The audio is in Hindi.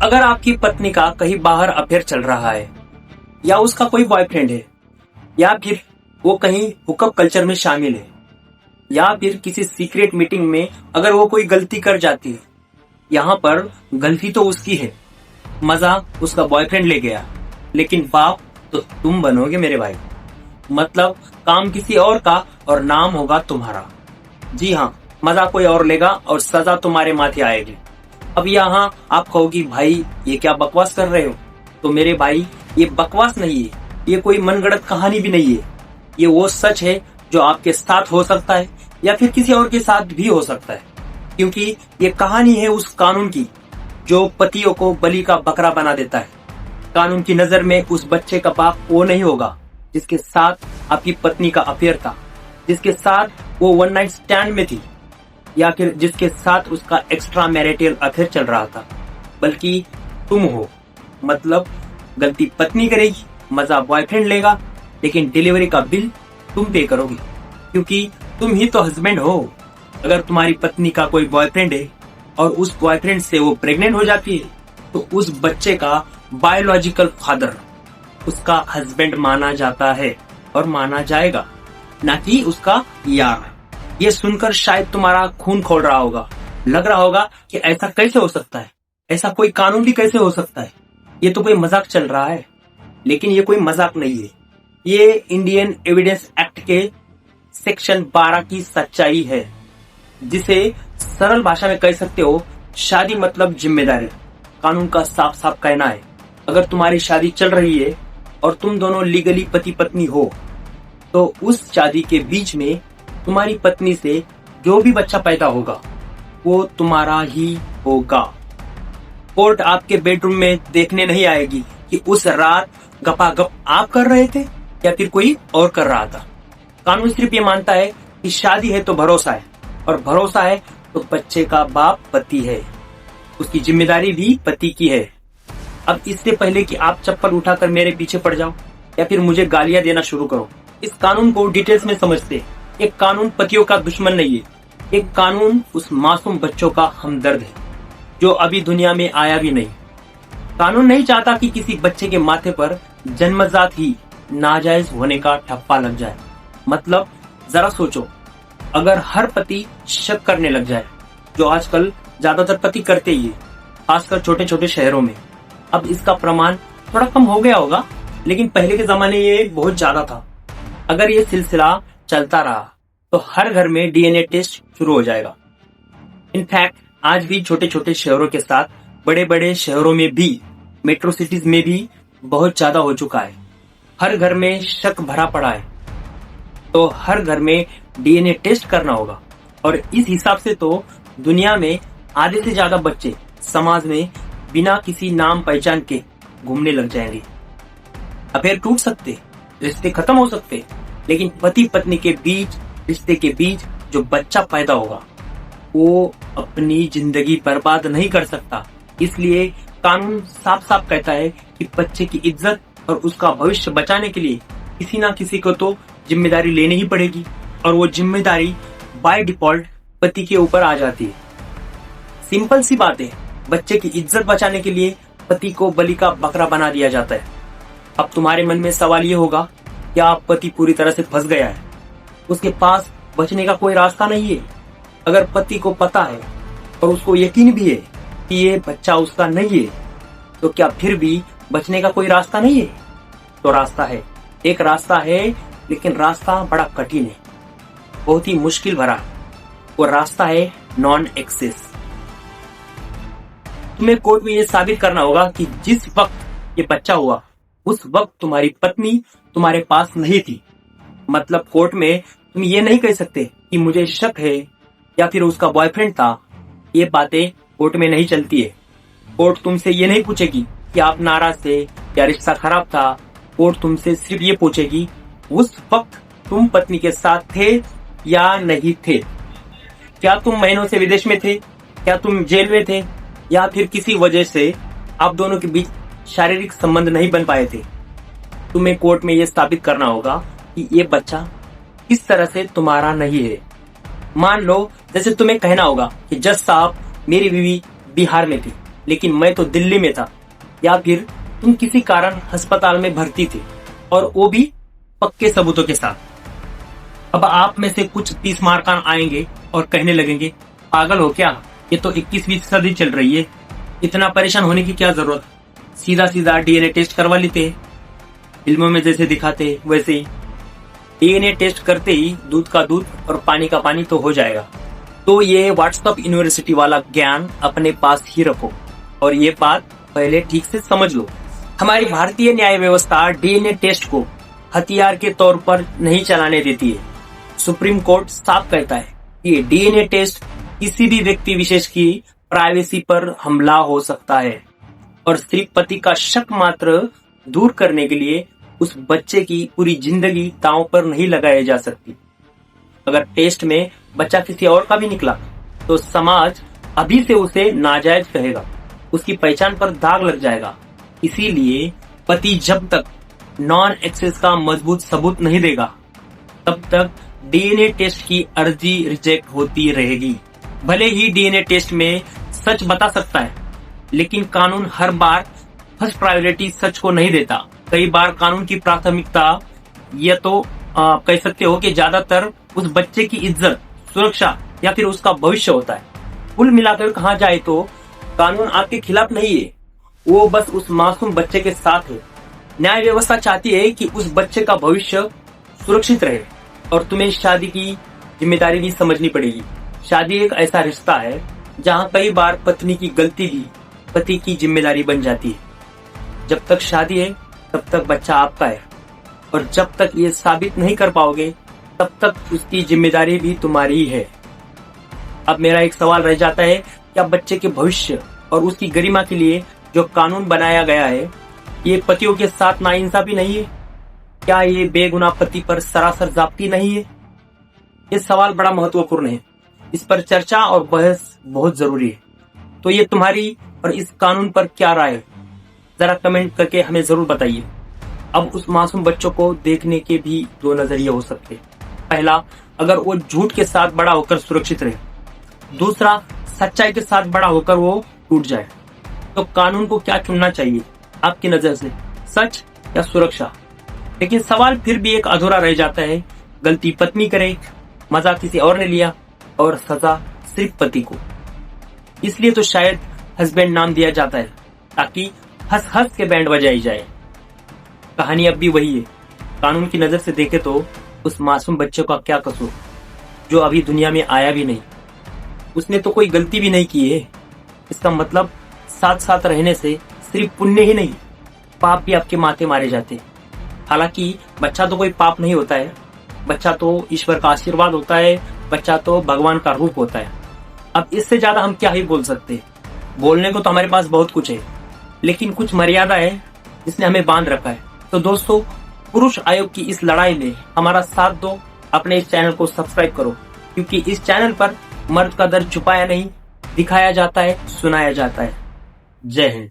अगर आपकी पत्नी का कहीं बाहर अफेयर चल रहा है या उसका कोई बॉयफ्रेंड है या फिर वो कहीं हुकअप कल्चर में शामिल है या फिर किसी सीक्रेट मीटिंग में अगर वो कोई गलती कर जाती है, यहाँ पर गलती तो उसकी है, मजा उसका बॉयफ्रेंड ले गया, लेकिन बाप तो तुम बनोगे मेरे भाई। मतलब काम किसी और का और नाम होगा तुम्हारा। जी हाँ, मजा कोई और लेगा और सजा तुम्हारे माथे आएगी। अब यहाँ आप कहोगी भाई ये क्या बकवास कर रहे हो, तो मेरे भाई ये बकवास नहीं है, ये कोई मनगढ़ंत कहानी भी नहीं है, ये वो सच है जो आपके साथ हो सकता है या फिर किसी और के साथ भी हो सकता है। क्योंकि ये कहानी है उस कानून की जो पतियों को बलि का बकरा बना देता है। कानून की नजर में उस बच्चे का बाप वो नहीं होगा जिसके साथ आपकी पत्नी का अफेयर था, जिसके साथ वो वन नाइट स्टैंड में थी या फिर जिसके साथ उसका एक्स्ट्रा मैरिटल अफेयर चल रहा था, बल्कि तुम हो। मतलब गलती पत्नी करेगी, मजा बॉयफ्रेंड लेगा, लेकिन डिलीवरी का बिल तुम पे करोगे क्योंकि तुम ही तो हस्बैंड हो। अगर तुम्हारी पत्नी का कोई बॉयफ्रेंड है और उस बॉयफ्रेंड से वो प्रेग्नेंट हो जाती है तो उस बच्चे का बायोलॉजिकल फादर उसका हस्बैंड माना जाता है और माना जाएगा, ना कि उसका यार। ये सुनकर शायद तुम्हारा खून खोल रहा होगा, लग रहा होगा कि ऐसा कैसे हो सकता है, ऐसा कोई कानून भी कैसे हो सकता है, ये तो कोई मजाक चल रहा है। लेकिन ये कोई मजाक नहीं है, ये इंडियन एविडेंस एक्ट के सेक्शन 12 की सच्चाई है, जिसे सरल भाषा में कह सकते हो शादी मतलब जिम्मेदारी। कानून का साफ साफ कहना है अगर तुम्हारी शादी चल रही है और तुम दोनों लीगली पति पत्नी हो तो उस शादी के बीच में तुम्हारी पत्नी से जो भी बच्चा पैदा होगा वो तुम्हारा ही होगा। कोर्ट आपके बेडरूम में देखने नहीं आएगी कि उस रात गपागप आप कर रहे थे या फिर कोई और कर रहा था। कानून सिर्फ ये मानता है कि शादी है तो भरोसा है, और भरोसा है तो बच्चे का बाप पति है, उसकी जिम्मेदारी भी पति की है। अब इससे पहले कि आप चप्पल उठाकर मेरे पीछे पड़ जाओ या फिर मुझे गालियां देना शुरू करो, इस कानून को डिटेल्स में समझते। एक कानून पतियों का दुश्मन नहीं है, एक कानून उस मासूम बच्चों का हमदर्द है जो अभी दुनिया में आया भी नहीं। कानून नहीं चाहता कि किसी बच्चे के माथे पर जन्मजात ही नाजायज होने का ठप्पा लग जाए। मतलब जरा सोचो, अगर हर पति शक करने लग जाए, जो आजकल ज्यादातर पति करते ही है, खासकर छोटे छोटे शहरों में। अब इसका प्रमाण थोड़ा कम हो गया होगा, लेकिन पहले के जमाने ये बहुत ज्यादा था। अगर ये सिलसिला चलता रहा तो हर घर में डीएनए टेस्ट शुरू हो जाएगा। इनफैक्ट आज भी छोटे छोटे शहरों के साथ बड़े बड़े शहरों में भी, मेट्रो सिटीज में भी बहुत ज्यादा हो चुका है। हर घर में शक भरा पड़ा है, तो हर घर में डीएनए टेस्ट करना होगा। और इस हिसाब से तो दुनिया में आधे से ज्यादा बच्चे समाज में बिना किसी नाम पहचान के घूमने लग जाएंगे। अफेयर टूट सकते, रिश्ते खत्म हो सकते, लेकिन पति पत्नी के बीच, रिश्ते के बीच जो बच्चा पैदा होगा वो अपनी जिंदगी बर्बाद नहीं कर सकता। इसलिए कानून साफ साफ कहता है कि बच्चे की इज्जत और उसका भविष्य बचाने के लिए किसी ना किसी को तो जिम्मेदारी लेनी ही पड़ेगी, और वो जिम्मेदारी बाय डिफॉल्ट पति के ऊपर आ जाती है। सिंपल सी बात है, बच्चे की इज्जत बचाने के लिए पति को बलि का बकरा बना दिया जाता है। अब तुम्हारे मन में सवाल ये होगा, क्या पति पूरी तरह से फंस गया है, उसके पास बचने का कोई रास्ता नहीं है? अगर पति को पता है और उसको यकीन भी है कि ये बच्चा उसका नहीं है, तो क्या फिर भी बचने का कोई रास्ता नहीं है? तो रास्ता है, एक रास्ता है, लेकिन रास्ता बड़ा कठिन है, बहुत ही मुश्किल भरा। वो रास्ता है नॉन एक्सेस। तुम्हें कोर्ट में ये साबित करना होगा कि जिस वक्त ये बच्चा हुआ उस वक्त तुम्हारी पत्नी तुम्हारे पास नहीं थी। मतलब कोर्ट में तुम ये नहीं कह सकते कि मुझे शक है या फिर उसका बॉयफ्रेंड था। ये बातें कोर्ट में नहीं चलती है। कोर्ट तुमसे ये नहीं पूछेगी कि आप नाराज थे या रिश्ता खराब था। कोर्ट तुमसे सिर्फ ये पूछेगी उस वक्त तुम पत्नी के साथ थे या नहीं थे। क्या तुम महीनों से विदेश में थे, क्या तुम जेल में थे, या फिर किसी वजह से आप दोनों के बीच शारीरिक संबंध नहीं बन पाए थे। तुम्हें कोर्ट में यह साबित करना होगा कि ये बच्चा किस तरह से तुम्हारा नहीं है। मान लो जैसे तुम्हें कहना होगा कि जज साहब मेरी बीवी बिहार में थी लेकिन मैं तो दिल्ली में था, या फिर तुम किसी कारण अस्पताल में भर्ती थे, और वो भी पक्के सबूतों के साथ। अब आप में से कुछ 30 मारकान आएंगे और कहने लगेंगे, पागल हो क्या, ये तो 21वीं सदी चल रही है, इतना परेशान होने की क्या जरूरत, सीधा सीधा डीएनए टेस्ट करवा लेते, फिल्मों में जैसे दिखाते वैसे ही। डीएनए टेस्ट करते ही दूध का दूध और पानी का पानी तो हो जाएगा। तो ये व्हाट्सएप यूनिवर्सिटी वाला ज्ञान अपने पास ही रखो, और ये बात पहले ठीक से समझ लो। हमारी भारतीय न्याय व्यवस्था डीएनए टेस्ट को हथियार के तौर पर नहीं चलाने देती है। सुप्रीम कोर्ट साफ कहता है कि डीएनए टेस्ट किसी भी व्यक्ति विशेष की प्राइवेसी पर हमला हो सकता है, और सिर्फ पति का शक मात्र दूर करने के लिए उस बच्चे की पूरी जिंदगी दांव पर नहीं लगाई जा सकती। अगर टेस्ट में बच्चा किसी और का भी निकला तो समाज अभी से उसे नाजायज कहेगा, उसकी पहचान पर दाग लग जाएगा। इसीलिए पति जब तक नॉन एक्सेस का मजबूत सबूत नहीं देगा, तब तक डीएनए टेस्ट की अर्जी रिजेक्ट होती रहेगी। भले ही डीएनए टेस्ट में सच बता सकता है, लेकिन कानून हर बार फर्स्ट प्रायोरिटी सच को नहीं देता। कई बार कानून की प्राथमिकता यह तो कह सकते हो कि ज्यादातर उस बच्चे की इज्जत, सुरक्षा या फिर उसका भविष्य होता है। कुल मिलाकर कहा जाए तो कानून आपके खिलाफ नहीं है, वो बस उस मासूम बच्चे के साथ है। न्याय व्यवस्था चाहती है कि उस बच्चे का भविष्य सुरक्षित रहे, और तुम्हें शादी की जिम्मेदारी भी समझनी पड़ेगी। शादी एक ऐसा रिश्ता है जहाँ कई बार पत्नी की गलती भी पति की जिम्मेदारी बन जाती है। जब तक शादी है तब तक बच्चा आपका है, और जब तक ये साबित नहीं कर पाओगे तब तक उसकी जिम्मेदारी भी तुम्हारी ही है। अब मेरा एक सवाल रह जाता है, क्या बच्चे के भविष्य और उसकी गरिमा के लिए जो कानून बनाया गया है, ये पतियों के साथ नाइंसाफी नहीं है? क्या ये बेगुनाह पति पर सरासर जाप्ती नहीं है? ये सवाल बड़ा महत्वपूर्ण है, इस पर चर्चा और बहस बहुत जरूरी है। तो ये तुम्हारी और इस कानून पर क्या राय है, जरा कमेंट करके हमें जरूर बताइए। अब उस मासूम बच्चों को देखने के भी दो नजरिए हो सकते हैं। पहला, अगर वो झूठ के साथ बड़ा होकर सुरक्षित रहे। दूसरा, सच्चाई के साथ बड़ा होकर वो टूट जाए। तो कानून को क्या चुनना चाहिए आपकी नजर से, सच या सुरक्षा? लेकिन सवाल फिर भी एक अधूरा रह जाता है, गलती पत्नी करे, मजा किसी और ने लिया, और सजा सिर्फ पति को। इसलिए तो शायद हस्बैंड नाम दिया जाता है, ताकि हंस हंस के बैंड बजाई जाए। कहानी अब भी वही है। कानून की नजर से देखे तो उस मासूम बच्चे का क्या कसूर, जो अभी दुनिया में आया भी नहीं। उसने तो कोई गलती भी नहीं की है। इसका मतलब साथ साथ रहने से सिर्फ पुण्य ही नहीं, पाप भी आपके माथे मारे जाते। हालांकि बच्चा तो कोई पाप नहीं होता है, बच्चा तो ईश्वर का आशीर्वाद होता है, बच्चा तो भगवान का रूप होता है। अब इससे ज्यादा हम क्या ही बोल सकते। बोलने को तो हमारे पास बहुत कुछ है, लेकिन कुछ मर्यादा है जिसने हमें बांध रखा है। तो दोस्तों, पुरुष आयोग की इस लड़ाई में हमारा साथ दो, अपने इस चैनल को सब्सक्राइब करो, क्योंकि इस चैनल पर मर्द का दर्द छुपाया नहीं, दिखाया जाता है, सुनाया जाता है। जय हिंद।